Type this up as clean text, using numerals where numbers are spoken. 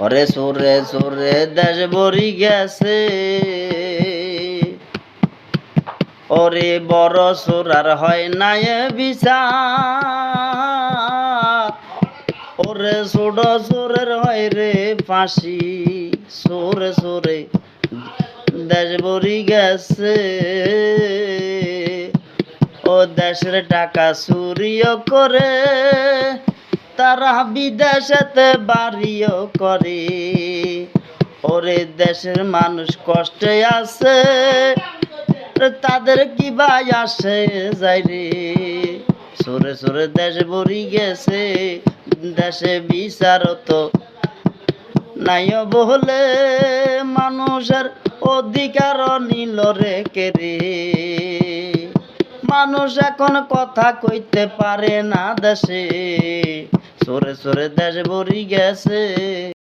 ওরে সুরে সুরে দেশ ভরি গেছে, ওরে বড় সুর আর হয় নাই বিচার, ওরে ছোট সুরের হয় রে ফাঁসি। সুরে সুরে দেশ ভরি গেছে, ও দেশের টাকা চুরিও করে, তারা বিদেশেতে বাড়িও করে। ওরে দেশের মানুষ কষ্টে আছে, তাদের কি ভাই আসে যায় রে। সুরে সুরে দেশ ভরি গেছে, দেশে বিচারত নাই বলে, মানুষের অধিকার নিল রে কেরে। মানুষ এখন কথা কইতে পারে না দেশে, সুরে সুরে দেশ ভরি গেছে।